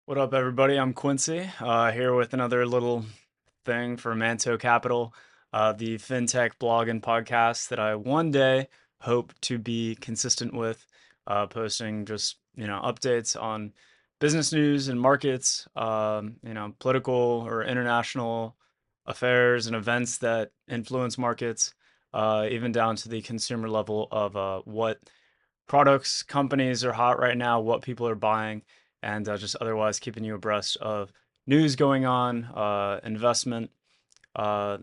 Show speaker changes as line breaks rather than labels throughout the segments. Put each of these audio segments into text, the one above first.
What up, everybody? I'm Quincy, here with another little thing for Manto Capital, the fintech blog and podcast that I one day hope to be consistent with, posting just updates on business news and markets, political or international affairs and events that influence markets, even down to the consumer level of what products, companies are hot right now, what people are buying, and just otherwise keeping you abreast of news going on, investment, uh,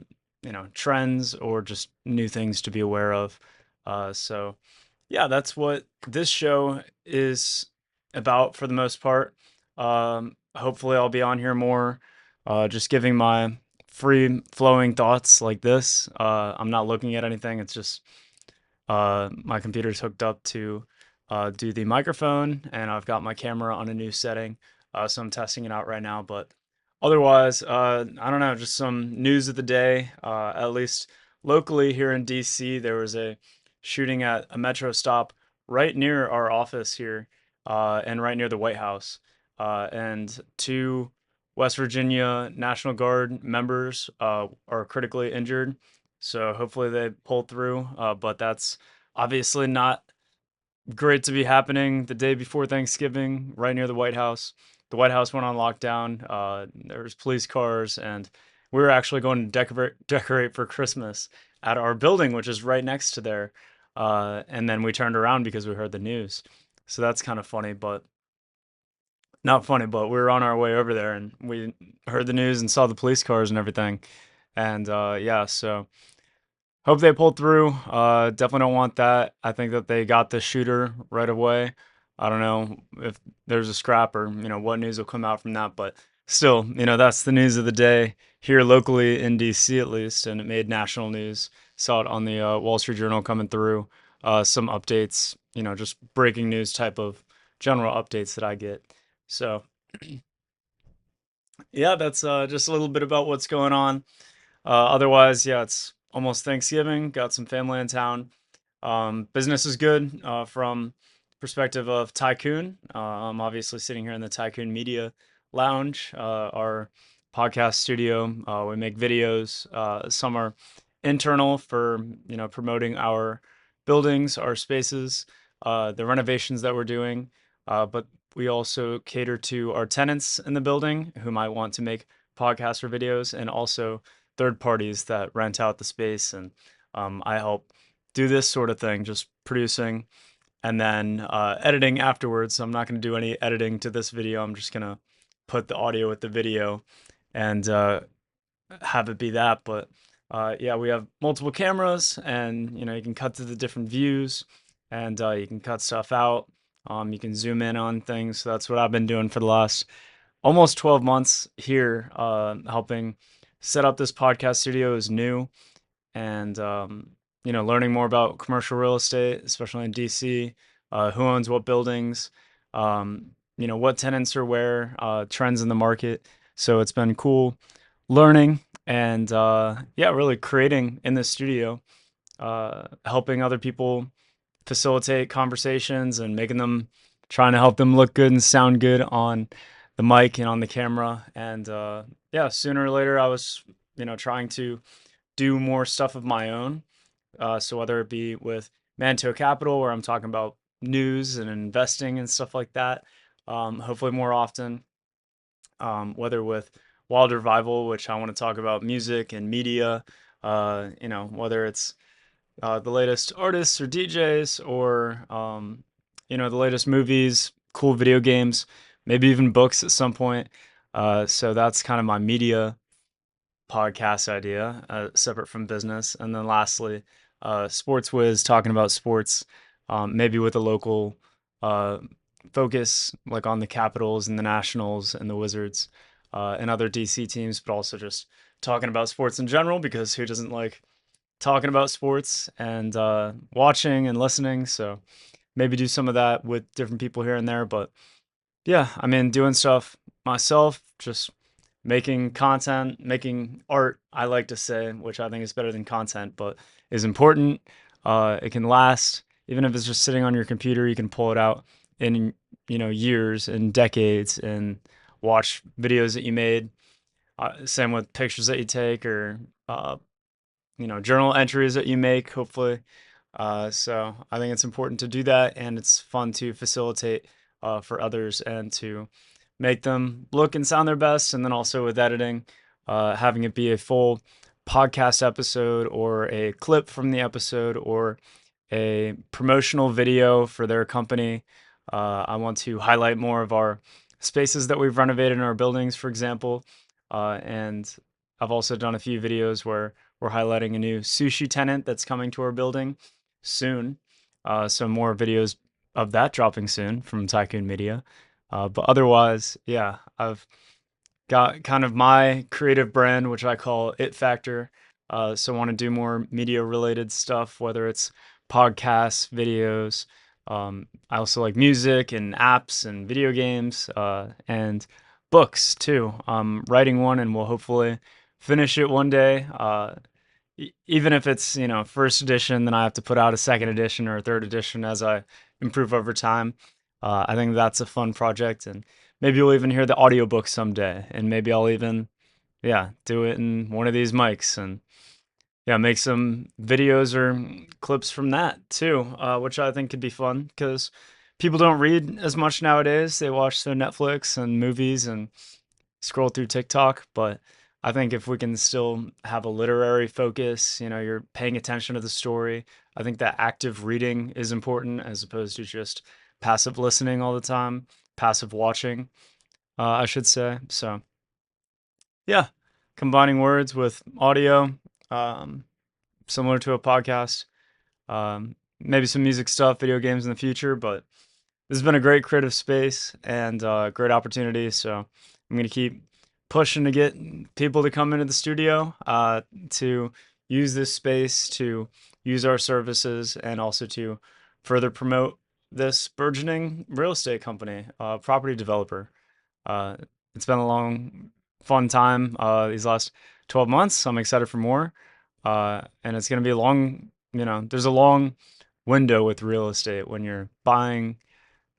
trends, or just new things to be aware of. So, yeah, that's what this show is about for the most part. Hopefully, I'll be on here more, just giving my free flowing thoughts like this. I'm not looking at anything, it's just my computer's hooked up to do the microphone, and I've got my camera on a new setting, so I'm testing it out right now. But otherwise, I don't know, just some news of the day. At least locally here in DC, there was a shooting at a metro stop right near our office here, and right near the White House. And two West Virginia National Guard members are critically injured. So hopefully they pull through. But that's obviously not great to be happening the day before Thanksgiving, right near the White House. The White House went on lockdown. There was police cars, and we were actually going to decorate for Christmas at our building, which is right next to there. And then we turned around because we heard the news. So that's kind of funny, but not funny. But we were on our way over there, and we heard the news and saw the police cars and everything. And yeah, so hope they pulled through. Definitely don't want that. I think that they got the shooter right away. I don't know if there's a scrap or what news will come out from that, but still, that's the news of the day here locally in DC at least, and it made national news. Saw it on the Wall Street Journal coming through. Some updates, just breaking news type of general updates that I get. So yeah, that's just a little bit about what's going on. Otherwise, yeah, it's almost Thanksgiving. Got some family in town. Business is good from perspective of Tycoon. I'm obviously sitting here in the Tycoon Media Lounge, our podcast studio. We make videos. Some are internal for promoting our buildings, our spaces, the renovations that we're doing. But we also cater to our tenants in the building who might want to make podcasts or videos, and also third parties that rent out the space. And I help do this sort of thing, just producing and then editing afterwards. So I'm not going to do any editing to this video. I'm just going to put the audio with the video and have it be that. But yeah, we have multiple cameras, and you can cut to the different views, and you can cut stuff out. You can zoom in on things. So that's what I've been doing for the last almost 12 months here, helping set up this podcast studio is new, and learning more about commercial real estate, especially in DC, who owns what buildings, what tenants are where, trends in the market. So it's been cool learning and yeah, really creating in the studio, helping other people facilitate conversations and making them, trying to help them look good and sound good on the mic and on the camera. And yeah, sooner or later, I was, trying to do more stuff of my own. So whether it be with Manto Capital, where I'm talking about news and investing and stuff like that, hopefully more often. Whether with Wild Revival, which I want to talk about music and media, whether it's the latest artists or DJs, or the latest movies, cool video games, maybe even books at some point. So that's kind of my media podcast idea, separate from business. And then lastly, Sports Wiz, talking about sports, maybe with a local uh, focus, like on the Capitals and the Nationals and the Wizards, and other DC teams, but also just talking about sports in general, because who doesn't like talking about sports and watching and listening? So maybe do some of that with different people here and there. But yeah, I mean, doing stuff myself, just making content, making art, I like to say, which I think is better than content, but is important. It can last, even if it's just sitting on your computer, you can pull it out in, years and decades and watch videos that you made. Same with pictures that you take or uh, journal entries that you make, hopefully. So I think it's important to do that, and it's fun to facilitate for others and to make them look and sound their best. And then also with editing, having it be a full podcast episode or a clip from the episode or a promotional video for their company. I want to highlight more of our spaces that we've renovated in our buildings, for example. And I've also done a few videos where we're highlighting a new sushi tenant that's coming to our building soon. So more videos of that dropping soon from Tycoon Media. But otherwise, yeah, I've got kind of my creative brand, which I call It Factor. So I want to do more media related stuff, whether it's podcasts, videos. I also like music and apps and video games and books too. Writing one and we'll hopefully finish it one day. Even if it's, first edition, then I have to put out a second edition or a third edition as I improve over time. I think that's a fun project, and maybe you'll even hear the audiobook someday, and maybe I'll even, yeah, do it in one of these mics and yeah, make some videos or clips from that too, which I think could be fun because people don't read as much nowadays. They watch their Netflix and movies and scroll through TikTok, but I think if we can still have a literary focus, you're paying attention to the story. I think that active reading is important as opposed to just passive listening all the time, passive watching, I should say. So, yeah, combining words with audio, um, similar to a podcast, maybe some music stuff, video games in the future, but this has been a great creative space and great opportunity. So I'm going to keep pushing to get people to come into the studio to use this space, to use our services, and also to further promote this burgeoning real estate company, property developer. Uh, it's been a long, fun time these last 12 months. I'm excited for more. And it's going to be a long, there's a long window with real estate when you're buying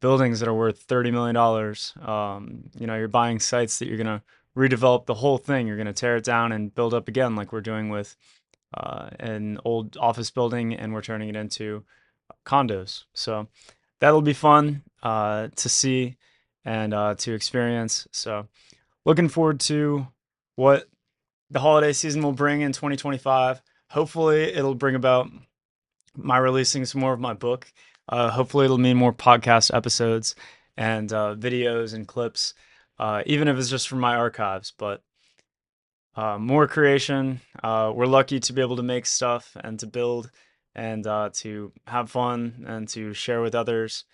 buildings that are worth $30 million. You're buying sites that you're going to redevelop the whole thing. You're going to tear it down and build up again, like we're doing with an old office building, and we're turning it into condos. So that'll be fun to see and to experience. So looking forward to what the holiday season will bring in 2025. Hopefully, it'll bring about my releasing some more of my book. Hopefully, it'll mean more podcast episodes and videos and clips, even if it's just from my archives. But more creation. We're lucky to be able to make stuff and to build and to have fun and to share with others.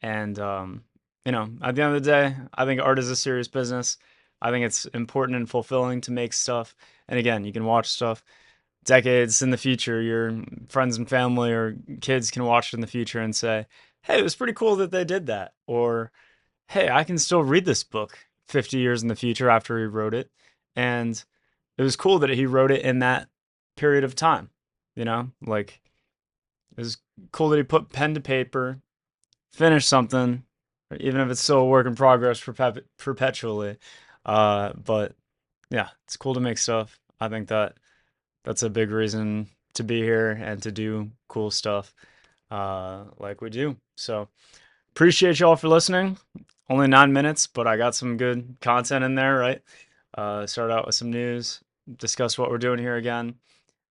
And, at the end of the day, I think art is a serious business. I think it's important and fulfilling to make stuff. And again, you can watch stuff decades in the future. Your friends and family or kids can watch it in the future and say, hey, it was pretty cool that they did that. Or, hey, I can still read this book 50 years in the future after he wrote it. And it was cool that he wrote it in that period of time. Like it was cool that he put pen to paper, finished something, even if it's still a work in progress perpetually. But yeah, it's cool to make stuff. I think that's a big reason to be here and to do cool stuff like we do. So appreciate y'all for listening. Only 9 minutes, but I got some good content in there, right? Start out with some news, discuss what we're doing here again,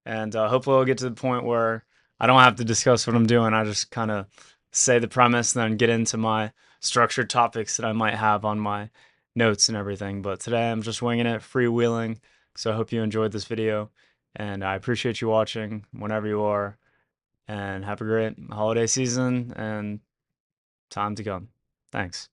and hopefully I'll get to the point where I don't have to discuss what I'm doing. I just kind of say the premise and then get into my structured topics that I might have on my notes and everything. But today I'm just winging it, freewheeling. So I hope you enjoyed this video, and I appreciate you watching whenever you are, and have a great holiday season and time to come. Thanks.